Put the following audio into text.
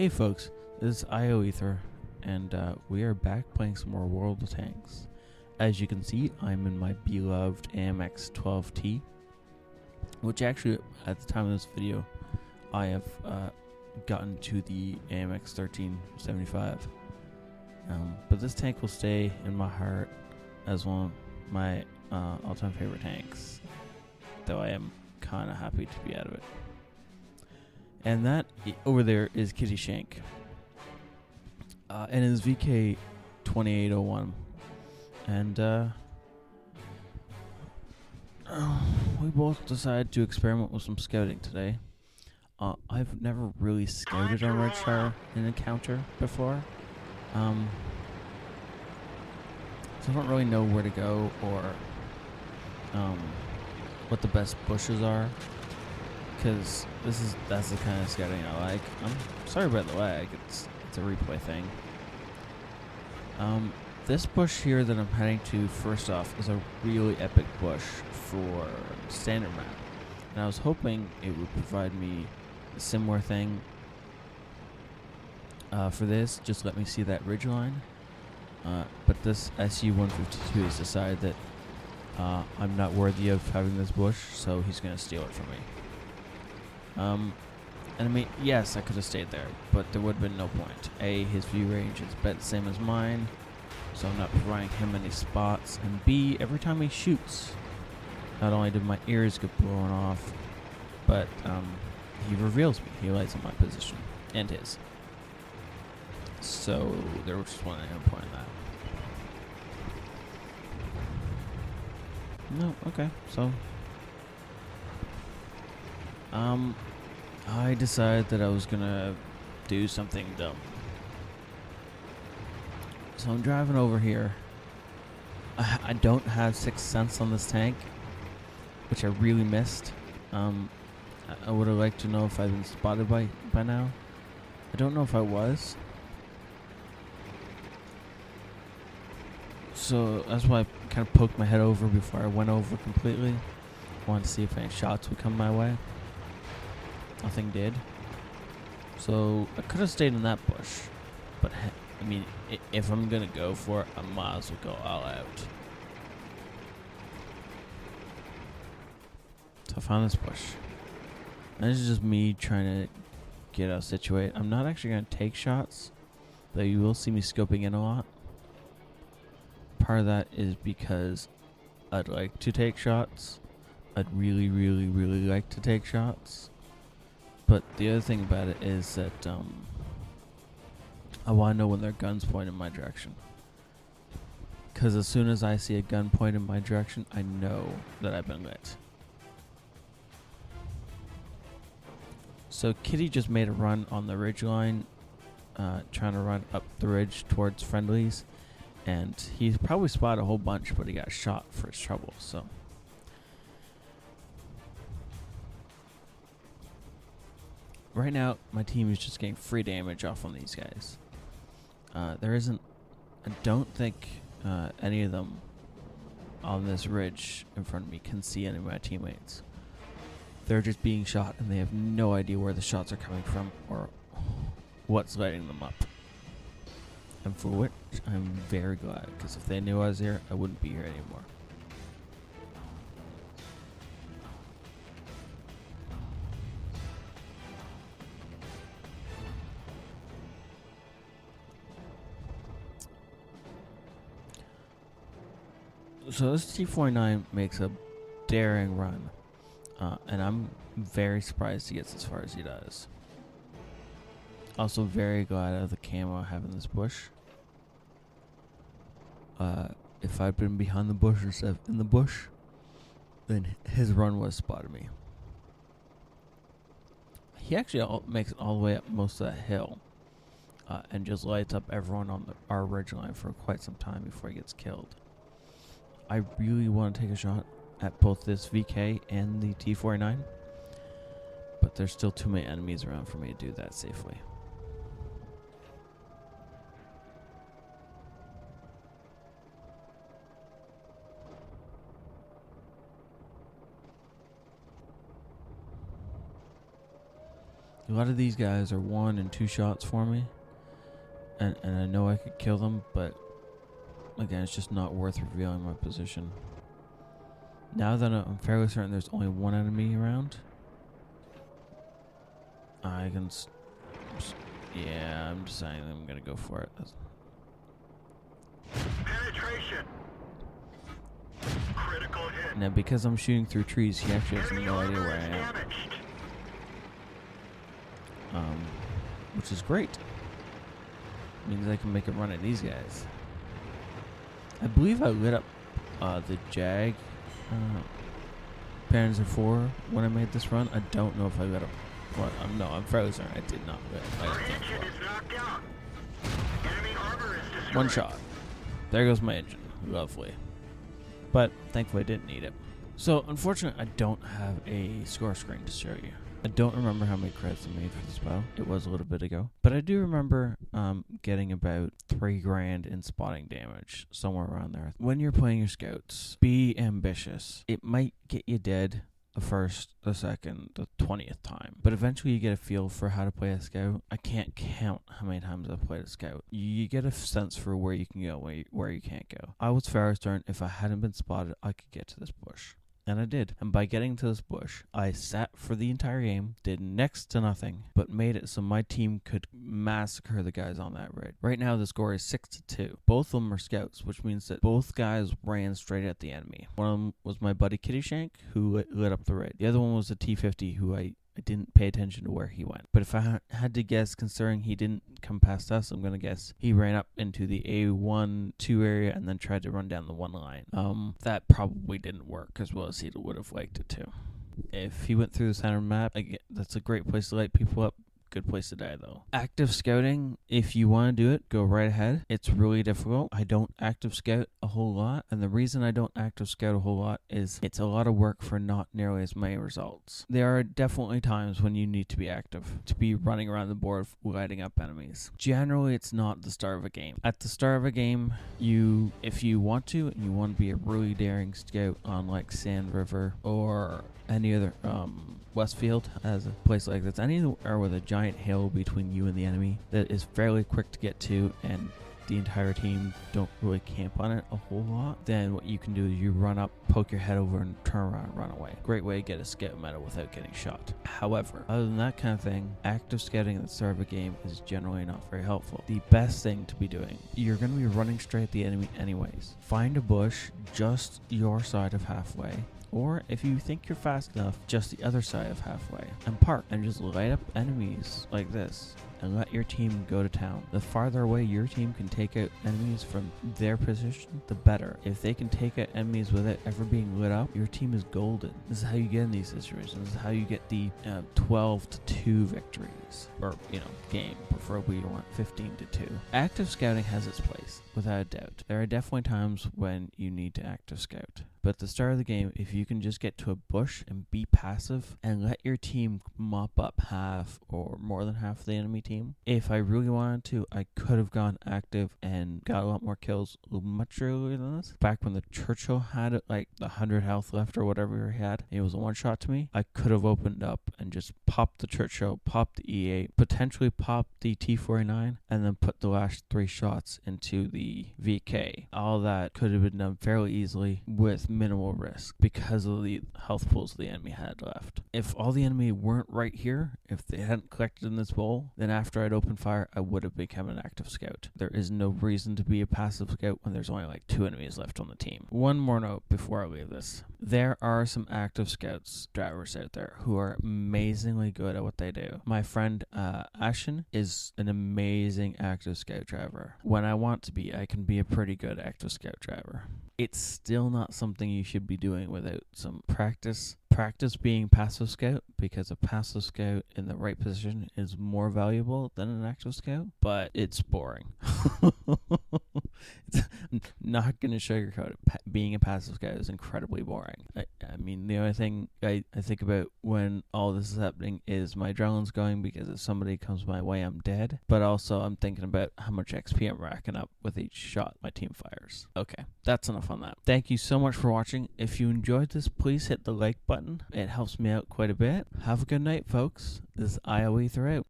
Hey folks, this is IOEther, and we are back playing some more World of Tanks. As you can see, I'm in my beloved AMX 12T, which actually, at the time of this video, I have gotten to the AMX 1375. But this tank will stay in my heart as one of my all-time favorite tanks, though I am kind of happy to be out of it. And that over there is Kitty Shank. And his VK 2801. And we both decided to experiment with some scouting today. I've never really scouted on Redshire in Encounter before. So I don't really know where to go or what the best bushes are. Because that's the kind of scouting I like. I'm sorry about the lag. It's a replay thing. This bush here that I'm heading to first off is a really epic bush for standard map, and I was hoping it would provide me a similar thing. For this, just let me see that ridgeline. But this SU-152 has decided that I'm not worthy of having this bush, so he's gonna steal it from me. And I mean, yes, I could have stayed there, but there would have been no point. A, his view range is about the same as mine, so I'm not providing him any spots. And B, every time he shoots, not only do my ears get blown off, but he reveals me. He lights up my position, and his. So there was just one point in that. No, okay, so I decided that I was gonna do something dumb. So I'm driving over here. I don't have Sixth Sense on this tank, which I really missed. I would have liked to know if I'd been spotted by now. I don't know if I was. So that's why I kind of poked my head over before I went over completely. Wanted to see if any shots would come my way. Nothing did. So I could have stayed in that bush, but I mean, if I'm gonna go for it, I might as well go all out. So I found this bush. And this is just me trying to get out situated. I'm not actually gonna take shots, though you will see me scoping in a lot. Part of that is because I'd like to take shots. I'd really, really, really like to take shots. But the other thing about it is that I want to know when their guns point in my direction. Because as soon as I see a gun point in my direction, I know that I've been lit. So Kitty just made a run on the ridgeline, trying to run up the ridge towards friendlies. And he probably spotted a whole bunch, but he got shot for his trouble, so. Right now, my team is just getting free damage off on these guys. There isn't... I don't think any of them on this ridge in front of me can see any of my teammates. They're just being shot, and they have no idea where the shots are coming from or what's lighting them up. And for which I'm very glad, because if they knew I was here, I wouldn't be here anymore. So this T-49 makes a daring run, and I'm very surprised he gets as far as he does. Also very glad of the camo having this bush. If I'd been behind the bush instead of in the bush, then his run would have spotted me. He actually makes it all the way up most of that hill, and just lights up everyone on our ridgeline for quite some time before he gets killed. I really want to take a shot at both this VK and the T-49, but there's still too many enemies around for me to do that safely. A lot of these guys are 1 and 2 shots for me. And I know I could kill them, but again, it's just not worth revealing my position. Now that I'm fairly certain there's only one enemy around, I can... yeah, I'm deciding I'm going to go for it. Penetration. Critical hit. Now, because I'm shooting through trees, he actually has Enemy no idea armor where is I am. damaged. Which is great. Means I can make a run at these guys. I believe I lit up the Jag Panzer IV when I made this run. I don't know if I lit up. Well, no, I'm fairly certain I did not lit Our up. engine is knocked out. Enemy armor is destroyed. One shot. There goes my engine. Lovely. But thankfully I didn't need it. So unfortunately I don't have a score screen to show you. I don't remember how many credits I made for this battle. It was a little bit ago. But I do remember getting about $3,000 in spotting damage, somewhere around there. When you're playing your scouts, be ambitious. It might get you dead the first, the second, the 20th time. But eventually you get a feel for how to play a scout. I can't count how many times I've played a scout. You get a sense for where you can go, where you can't go. I was fairly certain if I hadn't been spotted, I could get to this bush. And I did. And by getting to this bush, I sat for the entire game, did next to nothing, but made it so my team could massacre the guys on that raid. Right now, the score is 6-2. Both of them are scouts, which means that both guys ran straight at the enemy. One of them was my buddy Kitty Shank, who lit up the raid. The other one was a T-50, who I didn't pay attention to where he went. But if I had to guess, considering he didn't come past us, I'm going to guess he ran up into the A1-2 area and then tried to run down the 1 line. That probably didn't work as well as he would have liked it to. If he went through the center map, again, that's a great place to light people up. Good place to die, though. Active scouting, if you want to do it, go right ahead. It's really difficult. I don't active scout a whole lot, and the reason I don't active scout a whole lot is it's a lot of work for not nearly as many results. There are definitely times when you need to be active, to be running around the board lighting up enemies. Generally, it's not the start of a game. At the start of a game, if you want to, and you want to be a really daring scout on like Sand River or any other Westfield as a place like this, anywhere with a giant hill between you and the enemy that is fairly quick to get to and the entire team don't really camp on it a whole lot, then what you can do is you run up, poke your head over, and turn around and run away. Great way to get a scout medal without getting shot. However, other than that kind of thing, active scouting at the start of a game is generally not very helpful. The best thing to be doing, you're going to be running straight at the enemy anyways. Find a bush just your side of halfway, or if you think you're fast enough, just the other side of halfway, and park and just light up enemies like this and let your team go to town. The farther away your team can take out enemies from their position, the better. If they can take out enemies without ever being lit up, your team is golden. This is how you get in these situations. This is how you get the 12-2 victories, or game. Preferably you want 15-2. Active scouting has its place, without a doubt. There are definitely times when you need to active scout. But at the start of the game, if you can just get to a bush and be passive and let your team mop up half or more than half of the enemy team, if I really wanted to, I could have gone active and got a lot more kills much earlier than this. Back when the Churchill had like 100 health left or whatever he had, it was a one shot to me, I could have opened up and just popped the Churchill, popped the E8, potentially popped the T49, and then put the last 3 shots into the VK. All that could have been done fairly easily with minimal risk because of the health pools the enemy had left. If all the enemy weren't right here, if they hadn't collected in this bowl, then after I'd opened fire, I would have become an active scout. There is no reason to be a passive scout when there's only like 2 enemies left on the team. One more note before I leave this. There are some active scouts drivers out there who are amazingly good at what they do. My friend Ashen is an amazing active scout driver. When I want to be, I can be a pretty good active scout driver. It's still not something you should be doing without some practice. Practice being passive scout, because a passive scout in the right position is more valuable than an active scout, but it's boring. I'm not going to sugarcoat it. Being a passive scout is incredibly boring. I mean, the only thing I think about when all this is happening is my adrenaline's going because if somebody comes my way, I'm dead. But also, I'm thinking about how much XP I'm racking up with each shot my team fires. Okay, that's enough on that. Thank you so much for watching. If you enjoyed this, please hit the like button. It helps me out quite a bit. Have a good night, folks. This is IO Ether out.